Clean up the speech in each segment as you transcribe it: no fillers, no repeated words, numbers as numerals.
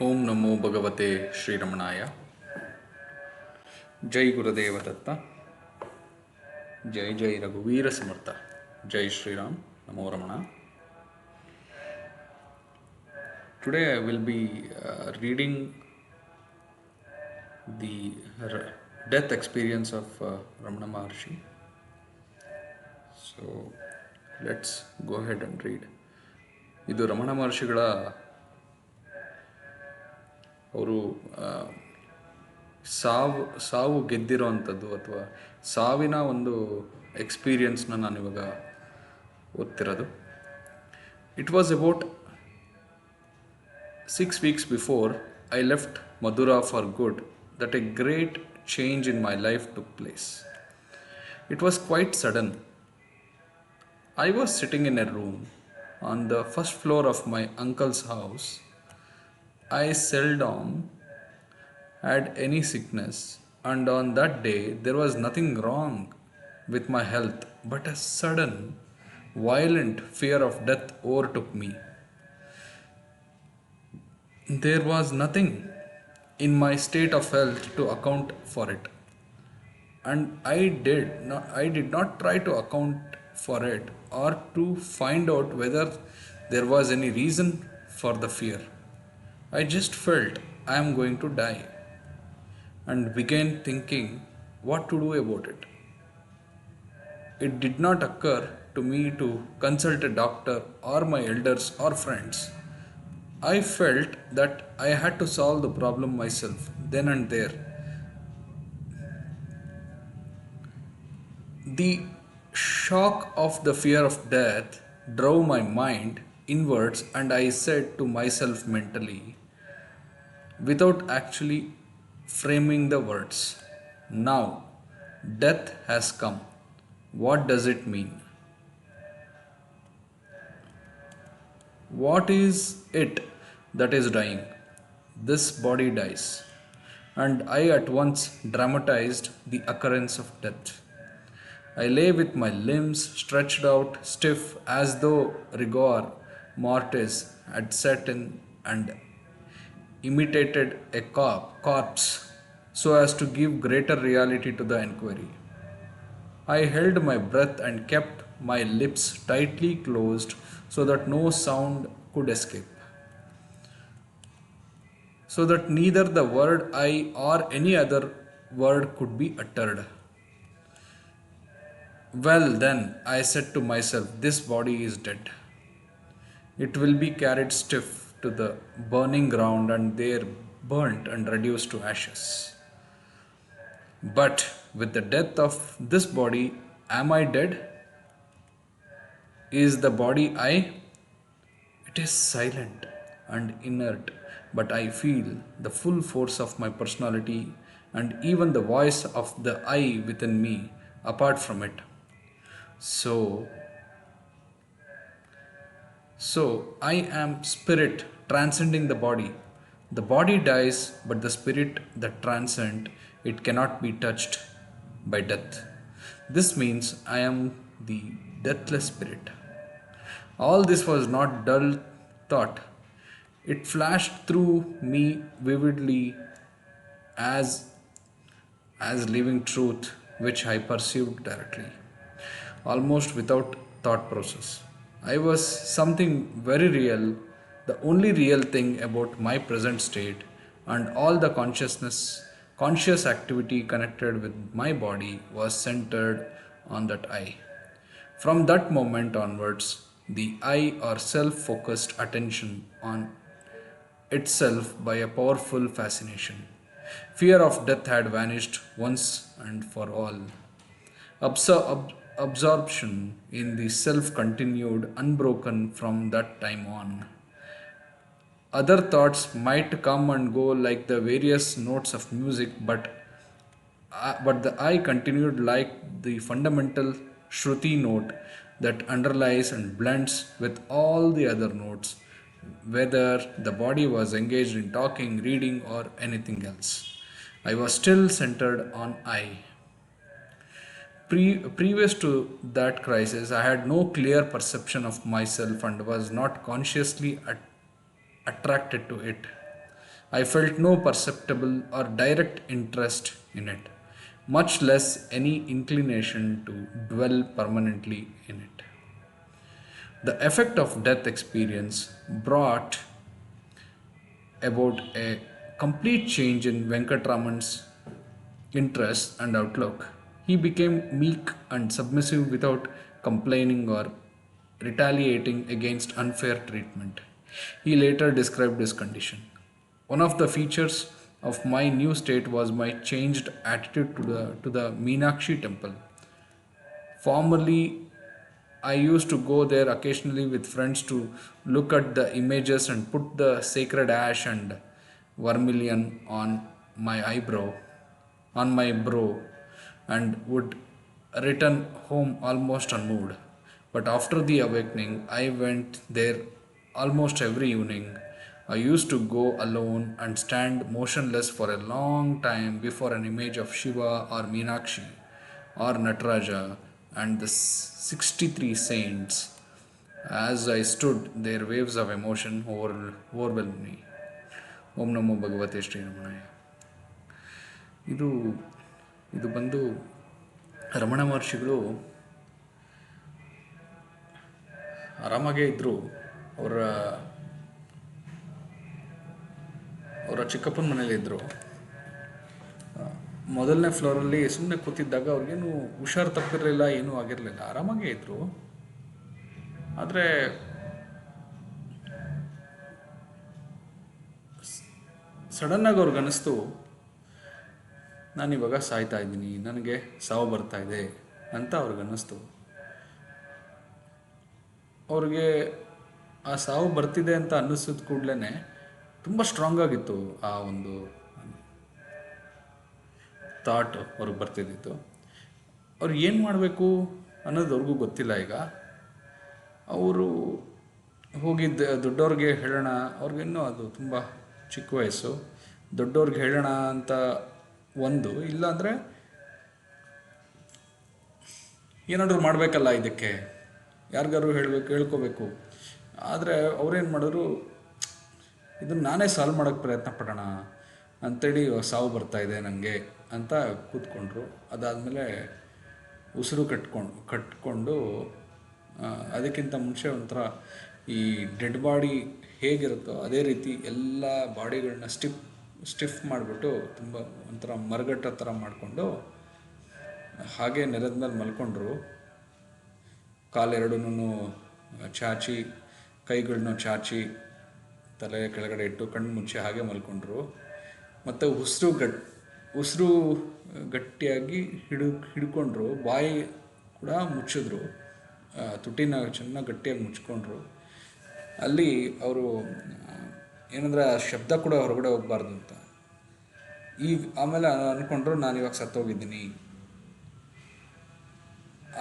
ओम नमो भगवते श्री रमणाय। जय गुरुदेव दत्ता। जय जय रघुवीर समर्थ। जय श्री राम। नमो Ramana. Today I will be reading the death experience of Ramana Maharshi. So let's go ahead and read. ಇದು ರಮಣ ಮಹರ್ಷಿಗಳ ಅವರು ಸಾವು ಗೆದ್ದಿರೋವಂಥದ್ದು ಅಥವಾ ಸಾವಿನ ಒಂದು ಎಕ್ಸ್ಪೀರಿಯನ್ಸ್ನ ನಾನಿವಾಗ ಓದ್ತಿರೋದು. It was about 6 weeks before I left Madura for good that a great change in my life took place. It was quite sudden. I was sitting in a room on the first floor of my uncle's house. I seldom had any sickness, and on that day there was nothing wrong with my health, but a sudden, violent fear of death overtook me. There was nothing in my state of health to account for it, and I did not try to account for it or to find out whether there was any reason for the fear. I just felt I am going to die and began thinking what to do about it. It did not occur to me to consult a doctor or my elders or friends. I felt that I had to solve the problem myself then and there. The shock of the fear of death drove my mind inwards, and I said to myself mentally, without actually framing the words, "Now, death has come. What does it mean? What is it that is dying? This body dies." And I at once dramatized the occurrence of death. I lay with my limbs stretched out, stiff as though rigor mortis had set in and imitated a corpse so as to give greater reality to the inquiry. I held my breath and kept my lips tightly closed so that no sound could escape, so that neither the word "I" or any other word could be uttered. Well, then, I said to myself, this body is dead. It will be carried stiff to the burning ground and there burnt and reduced to ashes. But with the death of this body, am I dead? Is the body I? It is silent and inert, but I feel the full force of my personality and even the voice of the I within me apart from it. So I am spirit transcending the body. The body dies, but the spirit that transcends it cannot be touched by death. This means I am the deathless spirit. All this was not dull thought. It flashed through me vividly as living truth, which I perceived directly, almost without thought process. I was something very real, the only real thing about my present state, and all the conscious activity connected with my body was centered on that I. From that moment onwards, the I or self-focused attention on itself by a powerful fascination. Fear of death had vanished once and for all. Absorption in the self continued unbroken from that time on. Other thoughts might come and go like the various notes of music, but the I continued like the fundamental Shruti note that underlies and blends with all the other notes, whether the body was engaged in talking, reading, or anything else. I was still centered on I. Previous to that crisis, I had no clear perception of myself and was not consciously attracted to it. I felt no perceptible or direct interest in it, much less any inclination to dwell permanently in it. The effect of death experience brought about a complete change in Venkatraman's interests and outlook. He became meek and submissive without complaining or retaliating against unfair treatment. He later described his condition. One of the features of my new state was my changed attitude to the Meenakshi temple. Formerly, I used to go there occasionally with friends to look at the images and put the sacred ash and vermilion on my brow, and would return home almost unmoved. But after the awakening, I went there almost every evening. I used to go alone and stand motionless for a long time before an image of Shiva or Meenakshi or Nataraja and the 63 saints. As I stood there, waves of emotion overwhelmed me. ಓಂ ನಮೋ ಭಗವತೆ ಶ್ರೀ ರಮಣಾಯ. ಇದು ಇದು ಬಂದು ರಮಣ ಮಹರ್ಷಿಗಳು ಆರಾಮಾಗೇ ಇದ್ದರು. ಅವರ ಅವರ ಚಿಕ್ಕಪ್ಪನ ಮನೇಲಿ ಇದ್ದರು. ಮೊದಲನೇ ಫ್ಲೋರಲ್ಲಿ ಸುಮ್ಮನೆ ಕೂತಿದ್ದಾಗ ಅವ್ರಿಗೇನು ಹುಷಾರು ತಪ್ಪಿರಲಿಲ್ಲ, ಏನೂ ಆಗಿರಲಿಲ್ಲ, ಆರಾಮಾಗೇ ಇದ್ದರು. ಆದರೆ ಸಡನ್ನಾಗಿ ಅವ್ರಿಗೆ ಅನ್ನಿಸ್ತು, ನಾನಿವಾಗ ಸಾಯ್ತಾ ಇದ್ದೀನಿ, ನನಗೆ ಸಾವು ಬರ್ತಾ ಇದೆ ಅಂತ ಅವ್ರಿಗೆ ಅನ್ನಿಸ್ತು. ಅವ್ರಿಗೆ ಆ ಸಾವು ಬರ್ತಿದೆ ಅಂತ ಅನ್ನಿಸಿದ ಕೂಡಲೇ ತುಂಬ ಸ್ಟ್ರಾಂಗ್ ಆಗಿತ್ತು ಆ ಒಂದು ಥಾಟ್ ಅವ್ರಿಗೆ ಬರ್ತಿದ್ದಿತ್ತು. ಅವ್ರು ಏನು ಮಾಡಬೇಕು ಅನ್ನೋದು ಅವ್ರಿಗೂ ಗೊತ್ತಿಲ್ಲ. ಈಗ ಅವರು ಹೋಗಿದ್ದ ದೊಡ್ಡವ್ರಿಗೆ ಹೇಳೋಣ, ಅವ್ರಿಗಿನ್ನೂ ಅದು ತುಂಬ ಚಿಕ್ಕ ವಯಸ್ಸು, ದೊಡ್ಡವ್ರಿಗೆ ಹೇಳೋಣ ಅಂತ ಒಂದು, ಇಲ್ಲಾಂದರೆ ಏನಾದರೂ ಮಾಡಬೇಕಲ್ಲ, ಇದಕ್ಕೆ ಯಾರಿಗಾರು ಹೇಳ್ಕೋಬೇಕು. ಆದರೆ ಅವ್ರೇನು ಮಾಡಿದ್ರು, ಇದನ್ನು ನಾನೇ ಸಾಲ್ವ್ ಮಾಡೋಕ್ಕೆ ಪ್ರಯತ್ನ ಪಡೋಣ ಅಂಥೇಳಿ ಸಾವು ಬರ್ತಾಯಿದೆ ನನಗೆ ಅಂತ ಕೂತ್ಕೊಂಡ್ರು. ಅದಾದಮೇಲೆ ಉಸಿರು ಕಟ್ಕೊಂಡು ಅದಕ್ಕಿಂತ ಮುಂಚೆ ಒಂಥರ ಈ ಡೆಡ್ ಬಾಡಿ ಹೇಗಿರುತ್ತೋ ಅದೇ ರೀತಿ ಎಲ್ಲ ಬಾಡಿಗಳನ್ನ ಸ್ಟಿಫ್ ಮಾಡಿಬಿಟ್ಟು ತುಂಬ ಒಂಥರ ಮರಗಟ್ಟ ಥರ ಮಾಡಿಕೊಂಡು ಹಾಗೆ ನೆಲದ ಮೇಲೆ ಮಲ್ಕೊಂಡ್ರು. ಕಾಲೆರಡನ್ನೂ ಚಾಚಿ, ಕೈಗಳನ್ನ ಚಾಚಿ, ತಲೆ ಕೆಳಗಡೆ ಇಟ್ಟು ಕಣ್ಣು ಮುಚ್ಚಿ ಹಾಗೆ ಮಲ್ಕೊಂಡ್ರು. ಮತ್ತು ಉಸಿರು ಗಟ್ಟಿಯಾಗಿ ಹಿಡ್ಕೊಂಡ್ರು. ಬಾಯಿ ಕೂಡ ಮುಚ್ಚಿದ್ರು, ತುಟಿನ ಚೆನ್ನಾಗಿ ಗಟ್ಟಿಯಾಗಿ ಮುಚ್ಕೊಂಡ್ರು. ಅಲ್ಲಿ ಅವರು ಏನಂದರೆ ಆ ಶಬ್ದ ಕೂಡ ಹೊರಗಡೆ ಹೋಗಬಾರ್ದು ಅಂತ. ಆಮೇಲೆ ಅಂದ್ಕೊಂಡ್ರು, ನಾನಿವಾಗ ಸತ್ತೋಗಿದ್ದೀನಿ.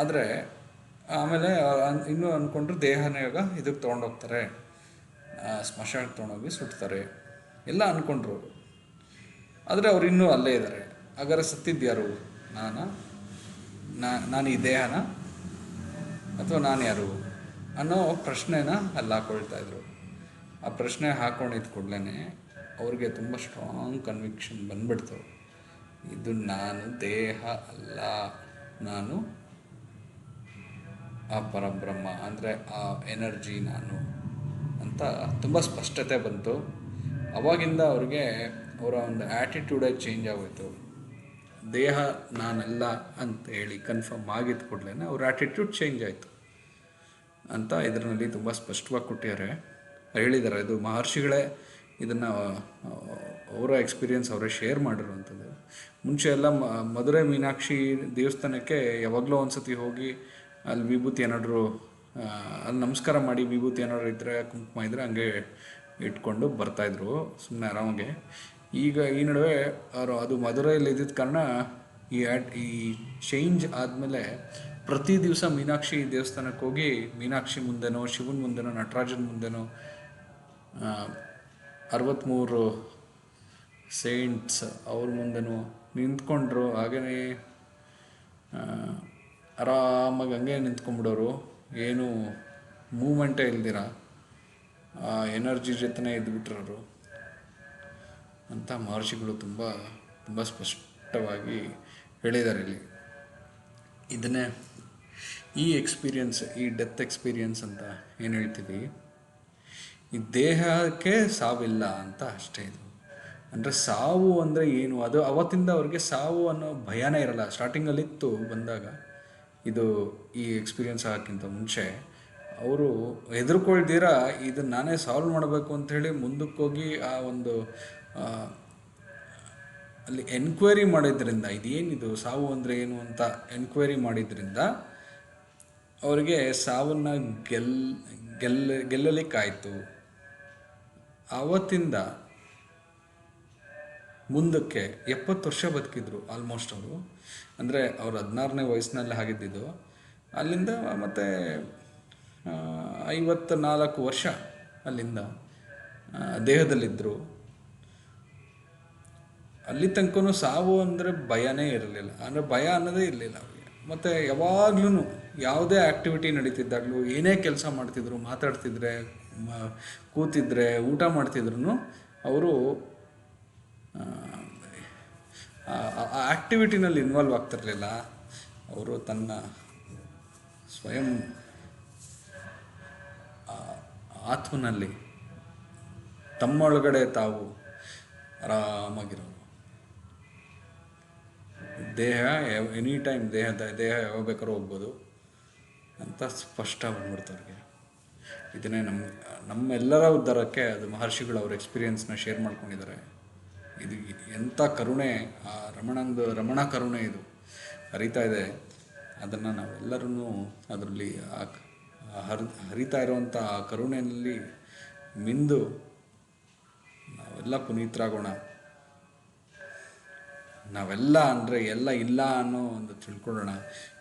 ಆದರೆ ಆಮೇಲೆ ಇನ್ನೂ ಅಂದ್ಕೊಂಡ್ರು, ದೇಹನ ಇವಾಗ ಇದಕ್ಕೆ ತೊಗೊಂಡೋಗ್ತಾರೆ, ಸ್ಮಶಾನಕ್ಕೆ ತೊಗೊಂಡೋಗಿ ಸುಡ್ತಾರೆ ಎಲ್ಲ ಅಂದ್ಕೊಂಡ್ರು. ಆದರೆ ಅವ್ರು ಇನ್ನೂ ಅಲ್ಲೇ ಇದ್ದಾರೆ. ಹಾಗಾದ್ರೆ ಸತ್ತಿದ್ಯಾರು? ನಾನು ಈ ದೇಹನ ಅಥವಾ ನಾನು ಯಾರು ಅನ್ನೋ ಪ್ರಶ್ನೆನ ಅಲ್ಲಿ ಹಾಕ್ಕೊಳ್ತಾಯಿದ್ರು. ಆ ಪ್ರಶ್ನೆ ಹಾಕ್ಕೊಂಡಿದ್ದ ಕೂಡಲೇ ಅವ್ರಿಗೆ ತುಂಬ ಸ್ಟ್ರಾಂಗ್ ಕನ್ವಿಕ್ಷನ್ ಬಂದ್ಬಿಡ್ತು, ಇದು ನಾನು ದೇಹ ಅಲ್ಲ, ನಾನು ಆ ಪರಬ್ರಹ್ಮ, ಅಂದರೆ ಆ ಎನರ್ಜಿ ನಾನು ಅಂತ ತುಂಬ ಸ್ಪಷ್ಟತೆ ಬಂತು. ಅವಾಗಿಂದ ಅವ್ರಿಗೆ ಅವರ ಒಂದು ಆ್ಯಟಿಟ್ಯೂಡೇ ಚೇಂಜ್ ಆಗೋಯ್ತು. ದೇಹ ನಾನಲ್ಲ ಅಂತ ಹೇಳಿ ಕನ್ಫರ್ಮ್ ಆಗಿದ್ದ ಕೂಡಲೇ ಅವ್ರ ಆ್ಯಟಿಟ್ಯೂಡ್ ಚೇಂಜ್ ಆಯಿತು ಅಂತ ಇದರಲ್ಲಿ ತುಂಬ ಸ್ಪಷ್ಟವಾಗಿ ಹೇಳಿದ್ದಾರೆ. ಇದು ಮಹರ್ಷಿಗಳೇ ಇದನ್ನು ಅವರ ಎಕ್ಸ್ಪೀರಿಯನ್ಸ್ ಅವರೇ ಶೇರ್ ಮಾಡಿರುವಂಥದ್ದು. ಮುಂಚೆ ಎಲ್ಲ ಮಧುರೈ ಮೀನಾಕ್ಷಿ ದೇವಸ್ಥಾನಕ್ಕೆ ಯಾವಾಗಲೂ ಒಂದು ಸತಿ ಹೋಗಿ ಅಲ್ಲಿ ವಿಭೂತಿ ಏನಾದರೂ ಅಲ್ಲಿ ನಮಸ್ಕಾರ ಮಾಡಿ, ವಿಭೂತಿ ಏನಾದ್ರು ಇದ್ದರೆ, ಕುಂಕುಮ ಇದ್ದರೆ ಹಂಗೆ ಇಟ್ಕೊಂಡು ಬರ್ತಾಯಿದ್ರು ಸುಮ್ಮನೆ ಆರಾಮಾಗೆ. ಈಗ ಈ ನಡುವೆ ಅದು ಮಧುರೈಯಲ್ಲಿ ಇದ್ದಿದ್ದ ಕಾರಣ ಈ ಚೇಂಜ್ ಆದಮೇಲೆ ಪ್ರತಿ ದಿವಸ ಮೀನಾಕ್ಷಿ ದೇವಸ್ಥಾನಕ್ಕೆ ಹೋಗಿ ಮೀನಾಕ್ಷಿ ಮುಂದೆನೋ, ಶಿವನ ಮುಂದೆನೋ, ನಟರಾಜನ ಮುಂದೆನೋ 63 ಸೇಂಟ್ಸ್ ಅವ್ರ ಮುಂದೆನೂ ನಿಂತ್ಕೊಂಡ್ರು. ಹಾಗೆಯೇ ಆರಾಮಾಗಿ ಹಂಗೆ ನಿಂತ್ಕೊಂಡ್ಬಿಡೋರು, ಏನು ಮೂಮೆಂಟೇ ಇಲ್ದಿರ ಆ ಎನರ್ಜಿ ಜೊತೆನೇ ಇದ್ದುಬಿಟ್ರವರು. ಅಂತ ಮಹರ್ಷಿಗಳು ತುಂಬ ತುಂಬ ಸ್ಪಷ್ಟವಾಗಿ ಹೇಳಿದ್ದಾರೆ ಇಲ್ಲಿ. ಇದನ್ನೇ ಈ ಎಕ್ಸ್ಪೀರಿಯನ್ಸ್, ಈ ಡೆತ್ ಎಕ್ಸ್ಪೀರಿಯನ್ಸ್ ಅಂತ ಏನು ಹೇಳ್ತೀವಿ, ಈ ದೇಹಕ್ಕೆ ಸಾವಿಲ್ಲ ಅಂತ ಅಷ್ಟೇ. ಇದು ಅಂದರೆ ಸಾವು ಅಂದರೆ ಏನು, ಅದು ಅವತ್ತಿಂದ ಅವ್ರಿಗೆ ಸಾವು ಅನ್ನೋ ಭಯನೇ ಇರಲ್ಲ. ಸ್ಟಾರ್ಟಿಂಗಲ್ಲಿತ್ತು ಬಂದಾಗ, ಇದು ಈ ಎಕ್ಸ್ಪೀರಿಯನ್ಸ್ ಆಗೋಕ್ಕಿಂತ ಮುಂಚೆ ಅವರು ಹೆದರ್ಕೊಳ್ದಿರ ಇದನ್ನು ನಾನೇ ಸಾಲ್ವ್ ಮಾಡಬೇಕು ಅಂಥೇಳಿ ಮುಂದಕ್ಕೆ ಹೋಗಿ ಆ ಒಂದು ಅಲ್ಲಿ ಎನ್ಕ್ವೈರಿ ಮಾಡಿದ್ರಿಂದ, ಇದೇನಿದು ಸಾವು ಅಂದರೆ ಏನು ಅಂತ ಎನ್ಕ್ವೈರಿ ಮಾಡಿದ್ರಿಂದ ಅವರಿಗೆ ಸಾವನ್ನು ಗೆಲ್ಲಲಿಕ್ಕಾಯಿತು. ಆವತ್ತಿಂದ ಮುಂದಕ್ಕೆ 70 ವರ್ಷ ಬದುಕಿದ್ರು ಆಲ್ಮೋಸ್ಟ್ ಅವರು. ಅಂದರೆ ಅವರು 16ನೇ ವಯಸ್ಸಿನಲ್ಲಿ ಆಗಿದ್ದಿದ್ದು. ಅಲ್ಲಿಂದ ಮತ್ತೆ 54 ವರ್ಷ ಅಲ್ಲಿಂದ ದೇಹದಲ್ಲಿದ್ದರು. ಅಲ್ಲಿ ತನಕ ಸಾವು ಅಂದರೆ ಭಯನೇ ಇರಲಿಲ್ಲ, ಅಂದರೆ ಭಯ ಅನ್ನೋದೇ ಇರಲಿಲ್ಲ ಅವರಿಗೆ. ಮತ್ತು ಯಾವಾಗ್ಲೂ ಯಾವುದೇ ಆ್ಯಕ್ಟಿವಿಟಿ ನಡೀತಿದ್ದಾಗಲೂ, ಏನೇ ಕೆಲಸ ಮಾಡ್ತಿದ್ರು, ಮಾತಾಡ್ತಿದ್ರೆ, ಕೂತಿದ್ರೆ, ಊಟ ಮಾಡ್ತಿದ್ರು, ಅವರು ಆ ಆ್ಯಕ್ಟಿವಿಟಿನಲ್ಲಿ ಇನ್ವಾಲ್ವ್ ಆಗ್ತಿರಲಿಲ್ಲ. ಅವರು ತನ್ನ ಸ್ವಯಂ ಆತ್ಮನಲ್ಲಿ ತಮ್ಮೊಳಗಡೆ ತಾವು ಆರಾಮಾಗಿರೋರು. ದೇಹ ಎನಿ ಟೈಮ್ ದೇಹ ಯಾವಾಗ ಬೇಕಾದ್ರೂ ಹೋಗ್ಬೋದು ಅಂತ ಸ್ಪಷ್ಟ ಬಂದ್ಬಿಡ್ತು ಅವ್ರಿಗೆ. ಇದನ್ನೇ ನಮ್ಮೆಲ್ಲರ ಉದ್ಧಾರಕ್ಕೆ ಅದು ಮಹರ್ಷಿಗಳು ಅವ್ರ ಎಕ್ಸ್ಪೀರಿಯನ್ಸ್ನ ಶೇರ್ ಮಾಡ್ಕೊಂಡಿದ್ದಾರೆ. ಇದು ಎಂಥ ಕರುಣೆ, ಆ ರಮಣ ಕರುಣೆ ಇದು ಹರಿತಾ ಇದೆ. ಅದನ್ನು ನಾವೆಲ್ಲರೂ ಅದರಲ್ಲಿ ಹರಿತಾ ಇರುವಂಥ ಆ ಕರುಣೆಯಲ್ಲಿ ಮಿಂದು ನಾವೆಲ್ಲ ಪುನೀತರಾಗೋಣ. ನಾವೆಲ್ಲ ಅಂದರೆ ಎಲ್ಲ ಇಲ್ಲ ಅನ್ನೋ ಒಂದು ತಿಳ್ಕೊಳ್ಳೋಣ,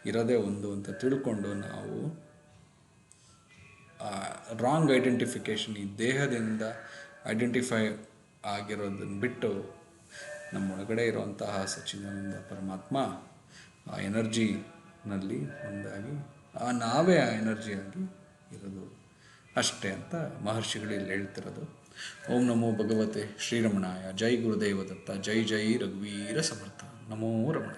ಇರೋದೇ ಒಂದು ಅಂತ ತಿಳ್ಕೊಂಡು ನಾವು ರಾಂಗ್ ಐಡೆಂಟಿಫಿಕೇಷನ್, ಈ ದೇಹದಿಂದ ಐಡೆಂಟಿಫೈ ಆಗಿರೋದನ್ನು ಬಿಟ್ಟು ನಮ್ಮೊಳಗಡೆ ಇರುವಂತಹ ಸಚ್ಚಿದಾನಂದ ಪರಮಾತ್ಮ ಆ ಎನರ್ಜಿನಲ್ಲಿ ಒಂದಾಗಿ ನಾವೇ ಆ ಎನರ್ಜಿಯಾಗಿ ಇರೋದು ಅಷ್ಟೇ ಅಂತ ಮಹರ್ಷಿಗಳು ಇಲ್ಲಿ ಹೇಳ್ತಿರೋದು. ಓಂ ನಮೋ ಭಗವತೆ ಶ್ರೀರಮಣಾಯ. ಜೈ ಗುರುದೇವ ದತ್ತ. ಜೈ ಜೈ ರಘುವೀರ ಸಮರ್ಥ. ನಮೋ ರಮಣ.